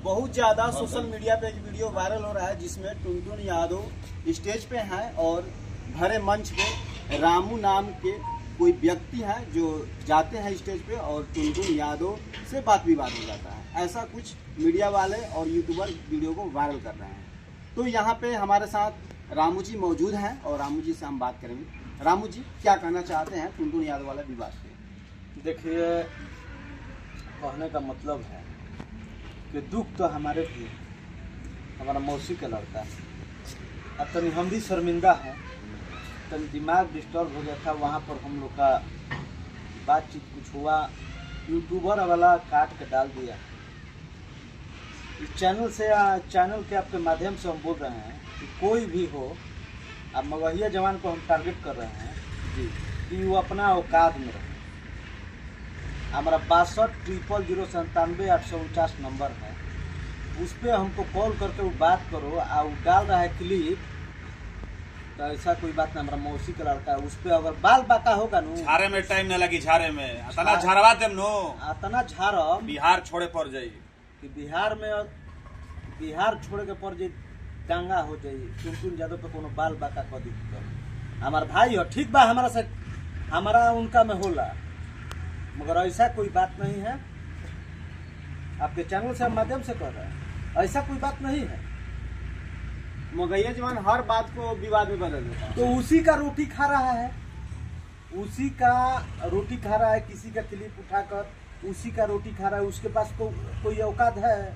बहुत ज़्यादा social media पे एक वीडियो वायरल हो रहा है जिसमें टुनटुन यादव स्टेज पे हैं और भरे मंच पे रामू नाम के कोई व्यक्ति हैं जो जाते हैं स्टेज पे और टुनटुन यादव से बात विवाद हो जाता है। ऐसा कुछ मीडिया वाले और यूट्यूबर वीडियो को वायरल कर रहे हैं। तो यहाँ पे हमारे साथ रामू जी मौजूद हैं और रामू जी से हम बात करेंगे। रामू जी क्या कहना चाहते हैं टुनटुन यादव वाले विवाद पे? देखिए, कहने का मतलब है कि दुख तो हमारे भी, हमारा मौसी का लड़का है। अब तनी हम भी शर्मिंदा हैं, तनी दिमाग डिस्टर्ब हो गया था। वहाँ पर हम लोग का बातचीत कुछ हुआ, यूट्यूबर वाला काट के डाल दिया। इस चैनल के आपके माध्यम से हम बोल रहे हैं कि कोई भी हो, अब मगहिया जवान को हम टारगेट कर रहे हैं जी कि वो अपना औकात में रहे। हमारा 6200097849 नंबर है, उस पर हमको कॉल करके वो बात करो। और वो डाल रहा है क्लिप, तो ऐसा कोई बात नहीं। हमारा मौसी का लड़का है, उस पर अगर बाल बाका होगा नु झारे में टाइम न लगी, झारे में अतना झारवा देम नो, अतना झारम बिहार छोड़े पड़ जाई कि बिहार छोड़े के पड़ जाई, दंगा हो जाई। टुनटुन यादव पे कोनो बाल बाका कर दी तो हमार भाई हो, ठीक बा, हमारा से हमारा उनका में होला, मगर ऐसा कोई बात नहीं है। आपके चैनल से माध्यम से कह रहे हैं, ऐसा कोई बात नहीं है। मगहिया जवान हर बात को विवाद में बदल देता है। तो उसी का रोटी खा रहा है, उसी का रोटी खा रहा है। किसी का क्लिप उठाकर उसी का रोटी खा रहा है। उसके पास तो कोई औकात है?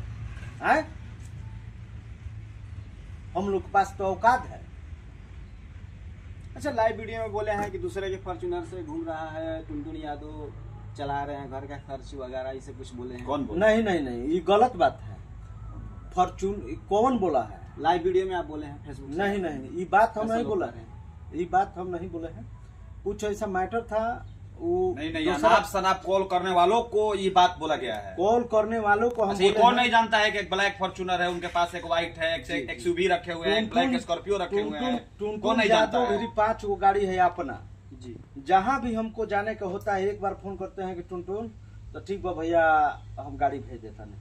हम लोग के पास तो औकात है। अच्छा, लाइव वीडियो में बोले हैं कि दूसरे के फॉर्च्यूनर से घूम रहा है, टुनटुन यादव चला रहे हैं, घर का खर्च वगैरह ये सब कुछ बोले हैं। कौन बोले? नहीं, ये गलत बात है। फॉर्चून कौन बोला है? लाइव वीडियो में आप बोले हैं फेसबुक से। नहीं, ये बात हम नहीं बोला है। ये बात हम नहीं बोले हैं। कुछ ऐसा मैटर था, वो नहीं, अनाप शनाप कॉल करने वालों को ये बात बोला गया है। कॉल करने वालों को हम ये कौन नहीं जानता है कि एक ब्लैक फॉर्च्यूनर है, उनके पास एक व्हाइट है, एक एक्सयूवी रखे हुए हैं, ब्लैक स्कॉर्पियो रखे हुए हैं। कौन नहीं जानता है? मेरी 5 गो गाड़ी है अपना जी। जहाँ भी हमको जाने का होता है, एक बार फोन करते हैं कि टुनटुन, तो ठीक बा भैया, हम गाड़ी भेज देता। नहीं,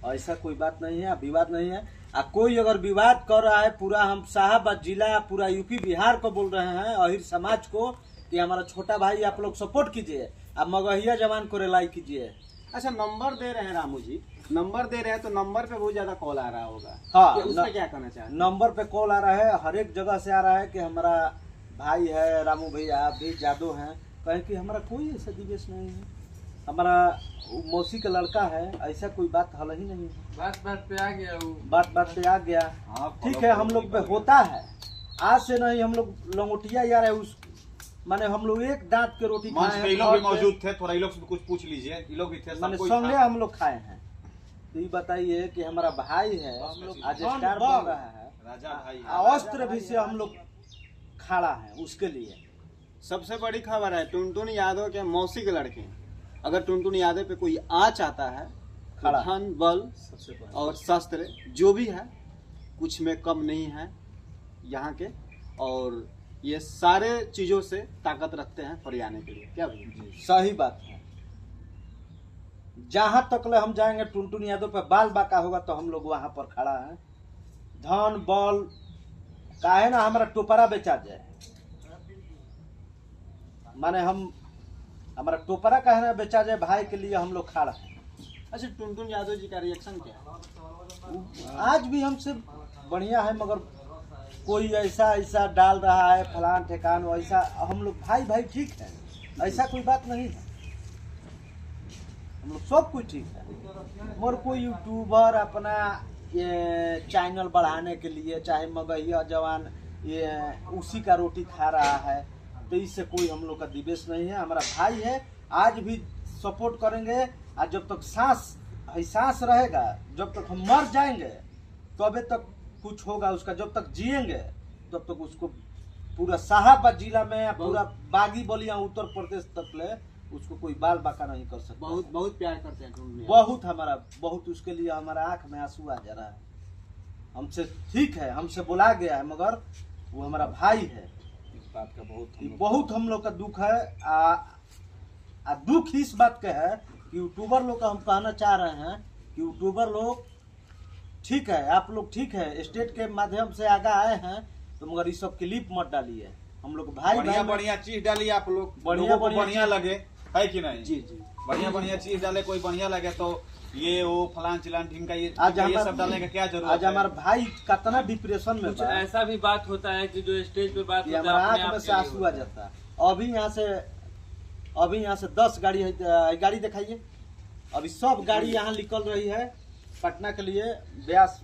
ऐसा कोई बात नहीं है, विवाद नहीं है। कोई अगर विवाद कर रहा है, पूरा हम साहब जिला, पूरा यूपी बिहार को बोल रहे हैं, अहिर समाज को, कि हमारा छोटा भाई आप लोग सपोर्ट कीजिए, आप मगहिया जवान को रिलाई कीजिए। अच्छा, नंबर दे रहे हैं रामू जी, नंबर दे रहे हैं, तो नंबर पे बहुत ज्यादा कॉल आ रहा होगा। हाँ, उस पर क्या कहना चाहते हैं? नंबर पे कॉल आ रहा है, हर एक जगह से आ रहा है कि हमारा भाई है रामू भैया, आप भी जादू हैं। कहें कि हमारा कोई ऐसा दिवेश नहीं है, हमारा मौसी का लड़का है, ऐसा कोई बात हल ही नहीं है। बात पे आ गया वो, बात पे आ गया। ठीक है, हम लोग पे होता है, आज से नहीं। हम लोग लंगोटिया यार है, उस माने हम लोग एक दांत के रोटी खाए हैं। ये लोग भी मौजूद थे, थोड़ा ये लोग से कुछ पूछ लीजिए। ये लोग भी थे, माने संगे हम लोग खाए हैं। तो ये बताइए कि हमारा भाई है, हम लोग आज स्टार बन रहा है, राजा भाई, अस्त्र भी से हम लोग खड़ा है उसके लिए। सबसे बड़ी खबर है, टुनटुन यादव के मौसी के लड़के, अगर टुनटुन यादव पे कोई आ चाहता है, धन बल और शस्त्र जो भी है कुछ में कम नहीं है यहाँ के, और ये सारे चीजों से ताकत रखते हैं फरियाने के लिए। क्या भाई? सही बात है। जहां तक ले हम जाएंगे, टुनटुन यादव पे बाल बाका होगा तो हम लोग वहां पर खड़ा है। धन बल काहे ना हमारा टोपरा बेचा जाए, माने हम हमारा टोपरा काहे ना बेचा जाए, भाई के लिए हम लोग खड़ा है। अच्छा, टुनटुन यादव जी का रिएक्शन क्या है? आज भी हमसे बढ़िया है, मगर कोई ऐसा डाल रहा है फलान ठेकान, ऐसा हम लोग भाई ठीक है, ऐसा कोई बात नहीं है। हम लोग सब कुछ ठीक है, मगर कोई यूट्यूबर अपना ये चैनल बढ़ाने के लिए, चाहे मगहिया जवान ये उसी का रोटी खा रहा है, तो इससे कोई हम लोग का दिवेश नहीं है। हमारा भाई है, आज भी सपोर्ट करेंगे। और जब तक सांस रहेगा, जब तक हम मर जाएंगे तबे तक कुछ होगा उसका। जब तक जिएंगे तब तक उसको पूरा साहब जिला में, पूरा बागी बलिया उत्तर प्रदेश तक ले उसको कोई बाल बाका नहीं कर सकता। बहुत प्यार करते हैं टुनटुन, बहुत हमारा, बहुत उसके लिए हमारा आंख में आंसू आ जा रहा है। हमसे ठीक है, हमसे बोला गया है, मगर वो हमारा भाई है। इस बात का बहुत हम लोग का दुख है। दुख इस बात का है कि यूट्यूबर लोग का हम कहना चाह रहे हैं कि यूट्यूबर लोग ठीक है, आप लोग ठीक है, स्टेट के माध्यम से आगे आए हैं, तो मगर इस सब क्लिप मत डालिए। हम लोग भाई बढ़िया भाई बढ़िया चीज डालिए आप लोग, बढ़िया लोगों को बढ़िया बढ़िया चीज- लगे, है कि नहीं? जी जी। बढ़िया बढ़िया चीज डाले, कोई बढ़िया लगे तो ये वो फलान चिलान ढिंका ये आज ये सब डालने का क्या जरूरत आज है? हमारा भाई कितना डिप्रेशन में कुछ बा ऐसा भी बात होता है कि जो स्टेज पे बात कि होता हमारा है अपने आंख आप में के से लिए आंसू आ होता है। जाता है। अभी यहाँ से 10 गाड़ी है, गाड़ी दिखाइए। अभी सब गाड़ी यहाँ निकल रही है पटना के लिए। व्यास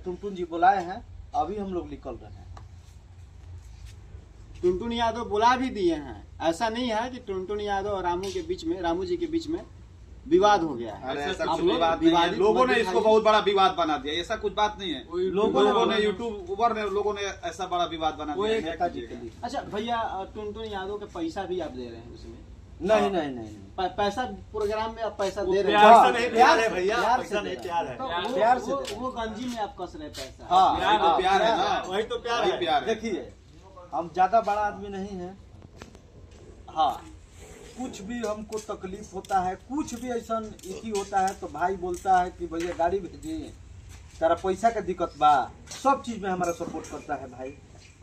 टुनटुन जी बुलाए हैं, अभी हम लोग निकल रहे हैं। टुनटुन यादव बुला भी दिए हैं। ऐसा नहीं है कि टुनटुन यादव और रामू जी के बीच में विवाद हो गया है। अरे ऐसा आप कुछ लोग बात नहीं है, विवादित लोगों मत ने इसको दिखाइए। बहुत बड़ा विवाद बना दिया, ऐसा कुछ बात नहीं है। लोगों ने ने यूट्यूबर ने लोगों ने ऐसा बड़ा विवाद बना वो दिया एक है। नेताजी के लिए अच्छा भैया, टुनटुन यादव का पैसा भी आप दे रहे हैं उसमें? नहीं नहीं नहीं पैसा प्रोग्राम में आप पैसा वो दे रहे हैं? प्यार हाँ, से नहीं, प्यार से, है भैया, प्यार पैसा से नहीं, दे प्यार रहे है। हैं। तो प्यार से वो दे रहे हैं। वो गंजी में आप कस रहे पैसा। हाँ, वही तो प्यार है ना, वही तो प्यार वही है। प्यार है। देखिए, हम ज्यादा बड़ा आदमी नहीं है। हाँ, कुछ भी हमको तकलीफ होता है, कुछ भी ऐसा इसी होता है तो भाई बोलता है कि भैया गाड़ी भेजिए, तेरा पैसा का दिक्कत बा, सब चीज में हमारा सपोर्ट करता है भाई।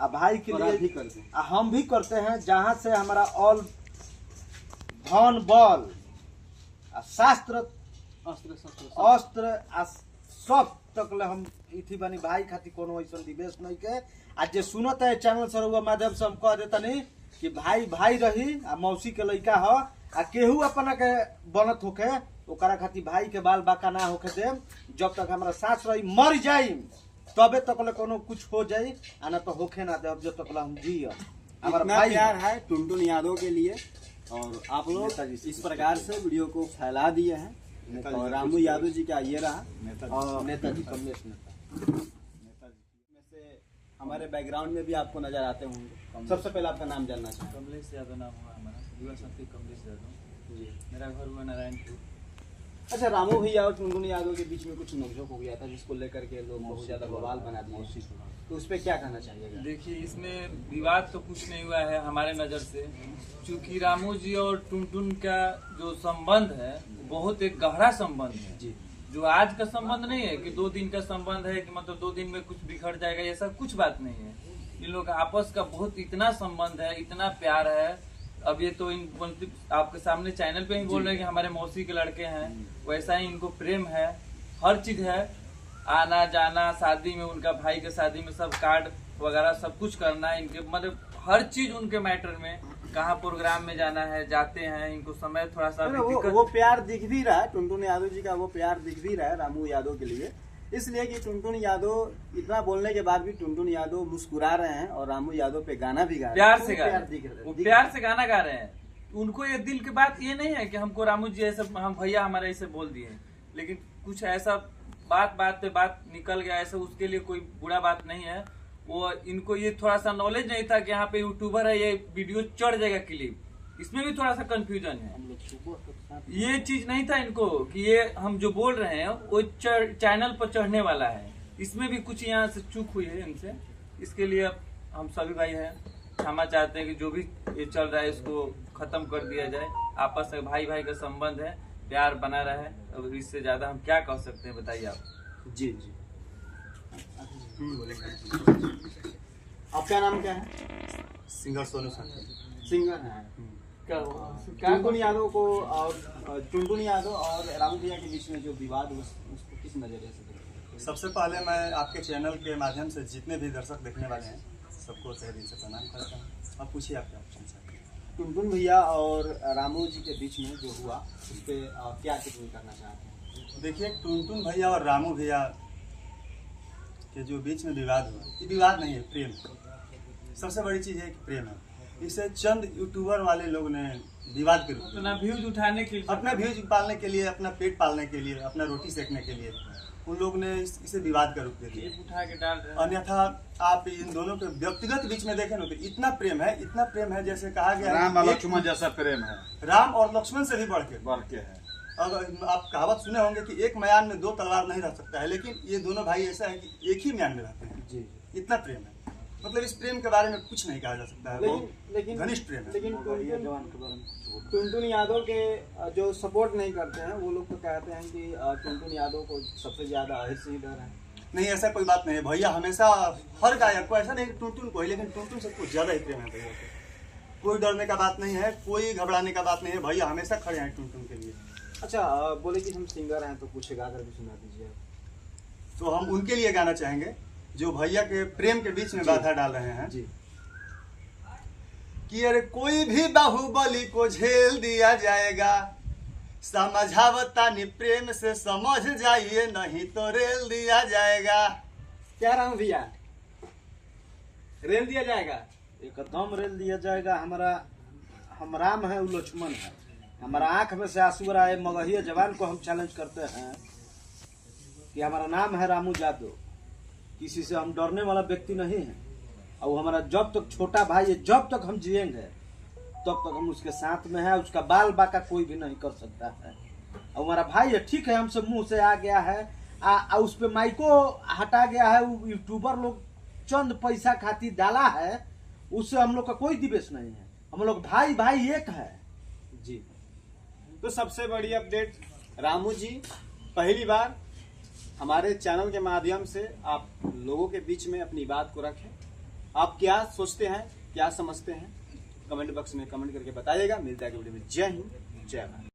आ भाई के और आप भी लिए करते हैं। हम भी करते हैं, जहाँ से हमारा ऑल धन बल आ शास्त्र अस्त्र शस्त्र सब। अस्त्र आ सब तक ले हम इथी बनी भाई खातिर कोनो ऐसा निवेश नहीं के। आज जे सुनत है चैनल सर हुआ माध्यम से हम कह देता नहीं कि भाई भाई रही आ मौसी के लड़का ह आ केहू अपना के बनत होके ओकरा खातिर भाई के बाल बाका ना होके देम। जब तक हमारा सांस रही मर जाई तबे तक ले कोनो कुछ हो जाई, आ ना तो होके ना दे जब तक ले हम जी। हमारा इतना भाई प्यार है टुनटुन यादव के लिए, और आप लोग नेताजी से इस प्रकार से वीडियो को फैला दिए हैं। और रामू यादव जी का ये रहा, और नेताजी कमलेश नेता में से हमारे बैकग्राउंड में भी आपको नजर आते होंगे। सबसे पहले आपका नाम जानना चाहूँगा। कमलेश यादव नाम हुआ हमारा, युवा साथी कमलेश यादव। जी। मेरा घर हुआ नारायणपुर। अच्छा, रामू भैया और टुनटुन यादव के बीच में कुछ नोकझोंक हो गया था, जिसको लेकर के लोग बहुत ज्यादा बवाल बना दिए, तो उस पर क्या कहना चाहिएगा? देखिए, इसमें विवाद तो कुछ नहीं हुआ है हमारे नज़र से, क्योंकि रामू जी और टुनटुन का जो संबंध है बहुत एक गहरा संबंध है। जी। जो आज का संबंध नहीं है कि 2 दिन का संबंध है कि मतलब 2 दिन में कुछ बिखर जाएगा, ऐसा कुछ बात नहीं है। इन लोग का आपस का बहुत इतना संबंध है, इतना प्यार है। अब ये तो इन आपके सामने चैनल पे ही बोल रहे हैं कि हमारे मौसी के लड़के हैं, वैसा ही इनको प्रेम है, हर चीज है। आना जाना, शादी में उनका भाई के शादी में सब कार्ड वगैरह सब कुछ करना है इनके, मतलब हर चीज उनके मैटर में। कहाँ प्रोग्राम में जाना है जाते हैं, इनको समय थोड़ा सा अभी दिक्कत- वो प्यार दिख भी रहा है टुनटुन यादव जी का, वो प्यार दिख भी रहा है रामू यादव के लिए, इसलिए कि टुनटुन यादव इतना बोलने के बाद भी टुनटुन यादव मुस्कुरा रहे हैं और रामू यादव पे गाना भी गा रहे हैं। प्यार तो से वो गा रहे प्यार हैं, दिख रहा है, वो दिख प्यार रहा है। से गाना गा रहे हैं। उनको ये दिल की बात ये नहीं है कि हमको रामू जी ऐसे हम भैया हमारे ऐसे बोल दिए, लेकिन कुछ ऐसा बात पे बात निकल गया, ऐसा उसके लिए कोई बुरा बात नहीं है। वो इनको ये थोड़ा सा नॉलेज नहीं था कि यहाँ पे यूट्यूबर है, ये वीडियो चढ़ जाएगा क्लिप, इसमें भी थोड़ा सा कंफ्यूजन है। हम लोग सुबह तक साथ में- ये चीज नहीं था इनको कि ये हम जो बोल रहे हैं वो चैनल पर चढ़ने वाला है, इसमें भी कुछ यहाँ से चूक हुई है इनसे। इसके लिए अब हम सभी भाई हैं, क्षमा चाहते हैं कि जो भी ये चल रहा है इसको खत्म कर दिया जाए। आपस में भाई भाई का संबंध है, प्यार बना रहे। अब इससे ज्यादा हम क्या कह सकते हैं, बताइए आप। जी जी। आपका नाम क्या है? सिंगर सोनू सिंगर है। क्या हुआ? टुनटुन यादव को और टुनटुन यादव और रामू भैया के बीच में जो विवाद उसको किस नजरिए से देखते हैं? सबसे पहले मैं आपके चैनल के माध्यम से जितने भी दर्शक देखने वाले हैं सबको तहे दिल से प्रणाम करता हूँ। अब पूछिए आपके ऑप्शन से। टुनटुन भैया और रामू जी के बीच में जो हुआ उस पर क्या टिप्पणी करना चाहते हैं? देखिए, टुनटुन भैया और रामू भैया के जो बीच में विवाद हुआ, ये विवाद नहीं है, प्रेम है। सबसे बड़ी चीज़ है कि प्रेम है। इसे चंद यूट्यूबर वाले लोग ने विवाद के रूप में अपना व्यूज उठाने के लिए, अपना व्यूज पालने के लिए, अपना पेट पालने के लिए, अपना रोटी सेकने के लिए उन लोग ने इसे विवाद का रूप दे दिया। क्लिप उठा के डाल रहे हैं। अन्यथा आप इन दोनों के व्यक्तिगत बीच में देखें ना तो इतना प्रेम है, इतना प्रेम है, जैसे कहा गया है राम और कि लक्ष्मण जैसा प्रेम है, राम और लक्ष्मण से भी बढ़ के। है। अगर आप कहावत सुने होंगे कि एक म्यान में 2 तलवार नहीं रह सकता है, लेकिन ये दोनों भाई ऐसा है कि एक ही म्यान में रहते हैं। जी। इतना प्रेम है। मतलब इस प्रेम के बारे में कुछ नहीं कहा जा सकता है, लेकिन बहुत घनिष्ठ प्रेम है। लेकिन जवान के बारे में टुनटुन यादव के जो सपोर्ट नहीं करते हैं वो लोग तो कहते हैं कि टुनटुन यादव को सबसे ज्यादा अहित से ही डर है। नहीं, ऐसा कोई बात नहीं है भैया, हमेशा हर गायक को, ऐसा नहीं कि टुनटुन को ही, लेकिन टुनटुन से कुछ ज्यादा ही प्रेम है भैया को। कोई डरने का बात नहीं है, कोई घबराने का बात नहीं है, भैया हमेशा खड़े हैं टुनटुन के लिए। अच्छा, बोले कि हम सिंगर हैं तो कुछ गा कर भी सुना दीजिए। तो हम उनके लिए गाना चाहेंगे जो भैया के प्रेम के बीच में बाधा डाल रहे हैं जी। कि अरे कोई भी बाहुबली को झेल दिया जाएगा, समझावता नि प्रेम से समझ जाइए, नहीं तो रेल दिया जाएगा। क्या रहा हूँ भैया, रेल दिया जाएगा? एकदम रेल दिया जाएगा। हम राम है, वो लक्ष्मण है। हमारा आंख में से आंसू आ रहा है। मगहिया जवान को हम चैलेंज करते हैं कि हमारा नाम है रामू जादव, किसी से हम डरने वाला व्यक्ति नहीं है। और हमारा जब तक छोटा भाई है, जब तक हम जिएंगे तब तक हम उसके साथ में है। उसका बाल बाका कोई भी नहीं कर सकता है। और हमारा भाई है, ठीक है, हमसे मुंह से आ गया है, उस पे माइको हटा गया है, वो यूट्यूबर लोग चंद पैसा खातिर डाला है, उससे हम लोग का कोई दिवेश नहीं है। हम लोग भाई भाई एक है जी। तो सबसे बड़ी अपडेट, रामू जी पहली बार हमारे चैनल के माध्यम से आप लोगों के बीच में अपनी बात को रखें। आप क्या सोचते हैं, क्या समझते हैं, कमेंट बॉक्स में कमेंट करके बताइएगा। मिलता है अगली वीडियो में। जय हिंद, जय भारत।